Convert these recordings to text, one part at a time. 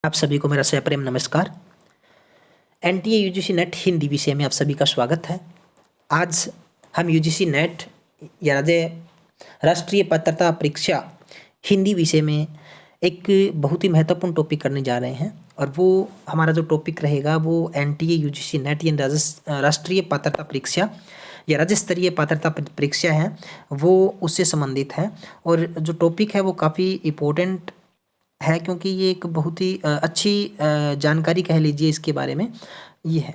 आप सभी को मेरा सप्रेम नमस्कार। एनटीए यूजीसी नेट हिंदी विषय में आप सभी का स्वागत है। आज हम यूजीसी नेट या राष्ट्रीय पात्रता परीक्षा हिंदी विषय में एक बहुत ही महत्वपूर्ण टॉपिक करने जा रहे हैं और वो हमारा जो टॉपिक रहेगा वो एनटीए यूजीसी नेट या राष्ट्रीय पात्रता परीक्षा या राज्य स्तरीय पात्रता परीक्षा है, वो उससे संबंधित है। और जो टॉपिक है वो काफ़ी इम्पोर्टेंट है क्योंकि ये एक बहुत ही अच्छी जानकारी कह लीजिए इसके बारे में ये है।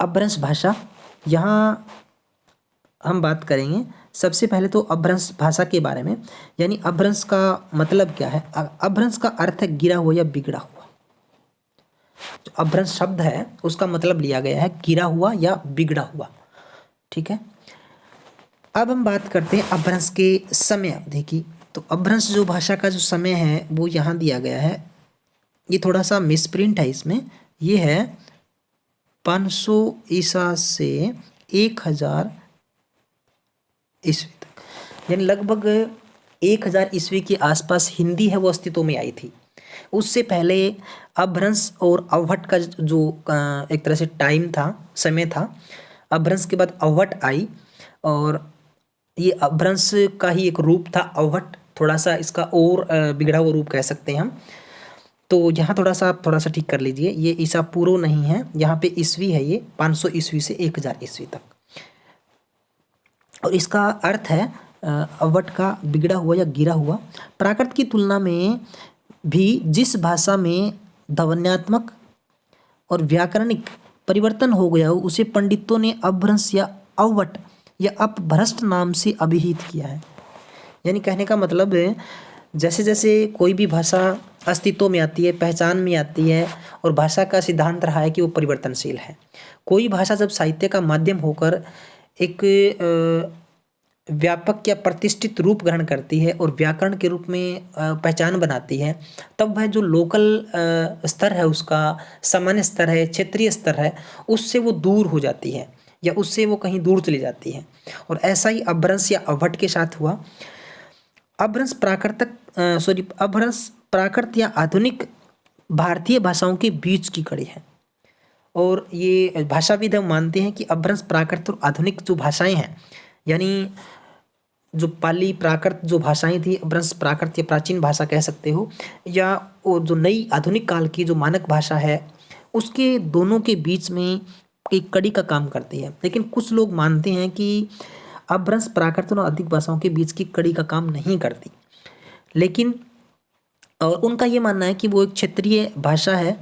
अपभ्रंश भाषा, यहाँ हम बात करेंगे सबसे पहले तो अपभ्रंश भाषा के बारे में, यानी अपभ्रंश का मतलब क्या है। अपभ्रंश का अर्थ है गिरा हुआ या बिगड़ा हुआ। जो अपभ्रंश शब्द है उसका मतलब लिया गया है गिरा हुआ या बिगड़ा हुआ, ठीक है। अब हम बात करते हैं अपभ्रंश के समय अवधि की। तो अपभ्रंश जो भाषा का जो समय है वो यहाँ दिया गया है, ये थोड़ा सा मिसप्रिंट है इसमें। ये है 500 ईसा से 1000 ईस्वी तक, यानी लगभग 1000 ईस्वी के आसपास हिंदी है वो अस्तित्व में आई थी। उससे पहले अपभ्रंश और अवहट का जो एक तरह से टाइम था, समय था। अपभ्रंश के बाद अवहट आई और ये अपभ्रंश का ही एक रूप था अवहट, थोड़ा सा इसका और बिगड़ा हुआ रूप कह सकते हैं हम। तो यहाँ थोड़ा सा ठीक कर लीजिए, ये ईसा पूर्व नहीं है, यहाँ पे ईस्वी है, ये 500 ईस्वी से 1000 ईस्वी तक। और इसका अर्थ है अवहट का बिगड़ा हुआ या गिरा हुआ। प्राकृत की तुलना में भी जिस भाषा में ध्वन्यात्मक और व्याकरणिक परिवर्तन हो गया हो उसे पंडितों ने अपभ्रंश या अवहट या अपभ्रष्ट नाम से अभिहित किया है। यानी कहने का मतलब है जैसे जैसे कोई भी भाषा अस्तित्व में आती है, पहचान में आती है, और भाषा का सिद्धांत रहा है कि वो परिवर्तनशील है। कोई भाषा जब साहित्य का माध्यम होकर एक व्यापक या प्रतिष्ठित रूप ग्रहण करती है और व्याकरण के रूप में पहचान बनाती है, तब वह जो लोकल स्तर है, उसका सामान्य स्तर है, क्षेत्रीय स्तर है, उससे वो दूर हो जाती है या उससे वो कहीं दूर चली जाती है। और ऐसा ही अपभ्रंश या अवहट के साथ हुआ। अपभ्रंश प्राकृत या आधुनिक भारतीय भाषाओं के बीच की कड़ी है। और ये भाषाविद हम मानते हैं कि अपभ्रंश प्राकृत और आधुनिक जो भाषाएं हैं, यानी जो पाली प्राकृत जो भाषाएं थी, अपभ्रंश प्राकृत या प्राचीन भाषा कह सकते हो, या वो जो नई आधुनिक काल की जो मानक भाषा है, उसके दोनों के बीच में एक कड़ी का काम करती है। लेकिन कुछ लोग मानते हैं कि अपभ्रंश प्राकृत और आधुनिक भाषाओं के बीच की कड़ी का काम नहीं करती, लेकिन और उनका ये मानना है कि वो एक क्षेत्रीय भाषा है।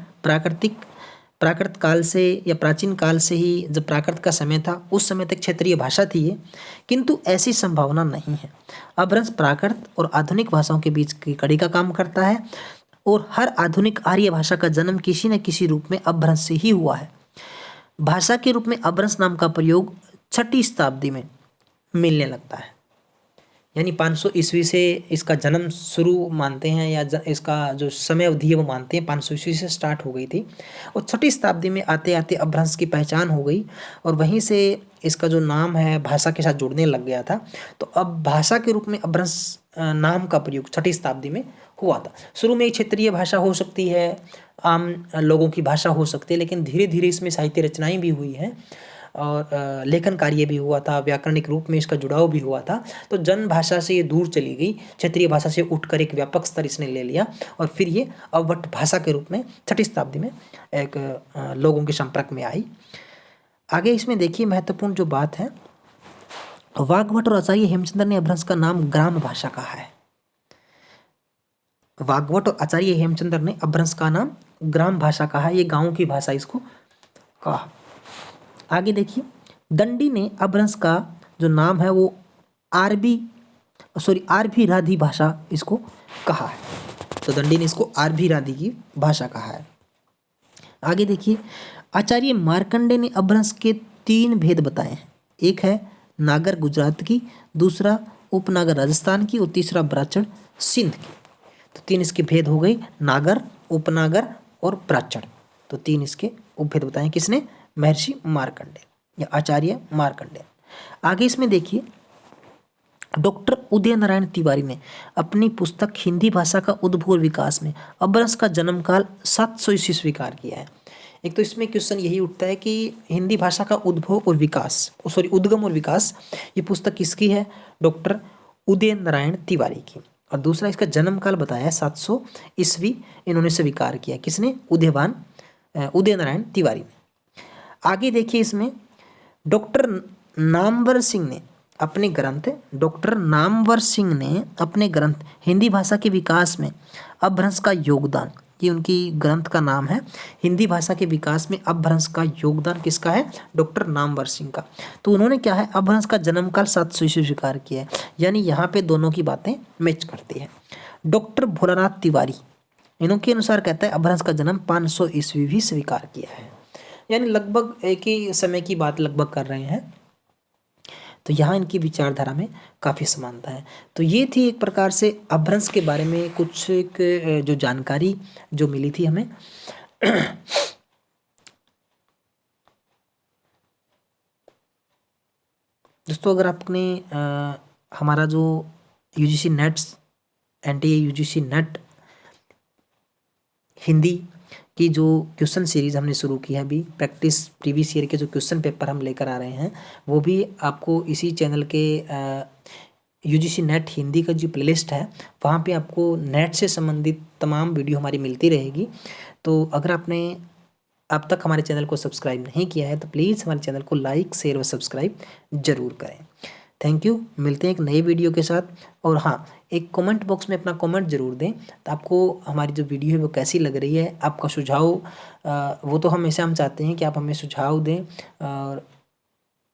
प्राकृत काल से या प्राचीन काल से ही, जब प्राकृत का समय था उस समय तक क्षेत्रीय भाषा थी ये, किंतु ऐसी संभावना नहीं है। अपभ्रंश प्राकृत और आधुनिक भाषाओं के बीच की कड़ी का काम करता है और हर आधुनिक आर्य भाषा का जन्म किसी न किसी रूप में अपभ्रंश से ही हुआ है। भाषा के रूप में अपभ्रंश नाम का प्रयोग 6वीं शताब्दी में मिलने लगता है, यानी 500 ईस्वी से इसका जन्म शुरू मानते हैं, या इसका जो समय अवधि है वो मानते हैं 500 ईस्वी से स्टार्ट हो गई थी, और 6वीं शताब्दी में आते आते अपभ्रंश की पहचान हो गई और वहीं से इसका जो नाम है भाषा के साथ जुड़ने लग गया था। तो अब भाषा के रूप में अपभ्रंश नाम का प्रयोग 6वीं शताब्दी में हुआ था। शुरू में क्षेत्रीय भाषा हो सकती है, आम लोगों की भाषा हो सकती है, लेकिन धीरे धीरे इसमें साहित्य रचनाएं भी हुई हैं और लेखन कार्य भी हुआ था, व्याकरणिक रूप में इसका जुड़ाव भी हुआ था। तो जन भाषा से ये दूर चली गई, क्षेत्रीय भाषा से उठकर एक व्यापक स्तर इसने ले लिया और फिर ये अवहट भाषा के रूप में 6वीं शताब्दी में एक लोगों के संपर्क में आई। आगे इसमें देखिए महत्वपूर्ण जो बात है, वाग्भट और आचार्य हेमचंद्र ने अपभ्रंश का नाम ग्राम भाषा कहा है। वाग्भट और आचार्य हेमचंद्र ने अपभ्रंश का नाम ग्राम भाषा कहा है, ये गाँव की भाषा इसको कहा। आगे देखिए, दंडी ने अपभ्रंश का जो नाम है वो आरभी राधी भाषा इसको कहा है। तो दंडी ने इसको आरभी राधी की भाषा कहा है। आगे देखिए, आचार्य मार्कंडे ने अपभ्रंश के 3 भेद बताए हैं। एक है नागर गुजरात की, दूसरा उपनागर राजस्थान की और तीसरा ब्राह्मण सिंध की। तो 3 इसके भेद हो गए, नागर, उपनागर और ब्राह्मण। तो 3 इसके उपभेद बताए किसने? महर्षि मार्कंडे या आचार्य मार्कंडे। आगे इसमें देखिए, डॉक्टर उदय नारायण तिवारी ने अपनी पुस्तक हिंदी भाषा का उद्भव और विकास में अपभ्रंश का जन्मकाल 700 ईस्वी स्वीकार किया है। एक तो इसमें क्वेश्चन यही उठता है कि हिंदी भाषा का उद्भव और विकास, सॉरी उद्गम और विकास, ये पुस्तक किसकी है? डॉक्टर उदय नारायण तिवारी की। और दूसरा इसका जन्म काल बताया है 700 ईस्वी इन्होंने स्वीकार किया। किसने? उदय नारायण तिवारी ने। आगे देखिए इसमें डॉक्टर नामवर सिंह ने अपने ग्रंथ डॉक्टर नामवर सिंह ने अपने ग्रंथ हिंदी भाषा के विकास में अपभ्रंश का योगदान, ये उनकी ग्रंथ का नाम है, हिंदी भाषा के विकास में अपभ्रंश का योगदान किसका है? डॉक्टर नामवर सिंह का। तो उन्होंने क्या है? अपभ्रंश का जन्मकाल 700 ईस्वी स्वीकार किया है, यानी यहाँ पे दोनों की बातें मैच करती है। डॉक्टर भोलानाथ तिवारी इनके अनुसार कहता है अपभ्रंश का जन्म 500 ईस्वी भी स्वीकार किया है, यानी लगभग एक ही समय की बात लगभग कर रहे हैं। तो यहाँ इनकी विचारधारा में काफ़ी समानता है। तो ये थी एक प्रकार से अपभ्रंश के बारे में कुछ एक जो जानकारी जो मिली थी हमें। दोस्तों अगर आपने हमारा जो UGC nets NTA UGC net Hindi की जो क्वेश्चन सीरीज़ हमने शुरू की है, अभी प्रैक्टिस प्रीवियस ईयर के जो क्वेश्चन पेपर हम लेकर आ रहे हैं वो भी आपको इसी चैनल के यूजीसी नेट हिंदी का जो प्लेलिस्ट है वहाँ पे आपको नेट से संबंधित तमाम वीडियो हमारी मिलती रहेगी। तो अगर आपने अब तक हमारे चैनल को सब्सक्राइब नहीं किया है तो प्लीज़ हमारे चैनल को लाइक, शेयर व सब्सक्राइब जरूर करें। Thank you. मिलते हैं एक नई वीडियो के साथ। और हाँ, एक कमेंट बॉक्स में अपना कमेंट जरूर दें तो आपको हमारी जो वीडियो है वो कैसी लग रही है, आपका सुझाव वो तो हमेशा हम चाहते हैं कि आप हमें सुझाव दें और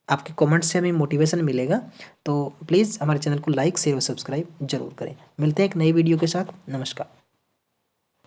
आपके कमेंट से हमें मोटिवेशन मिलेगा। तो प्लीज़ हमारे चैनल को लाइक, शेयर और सब्सक्राइब जरूर करें। मिलते हैं एक नई वीडियो के साथ। नमस्कार।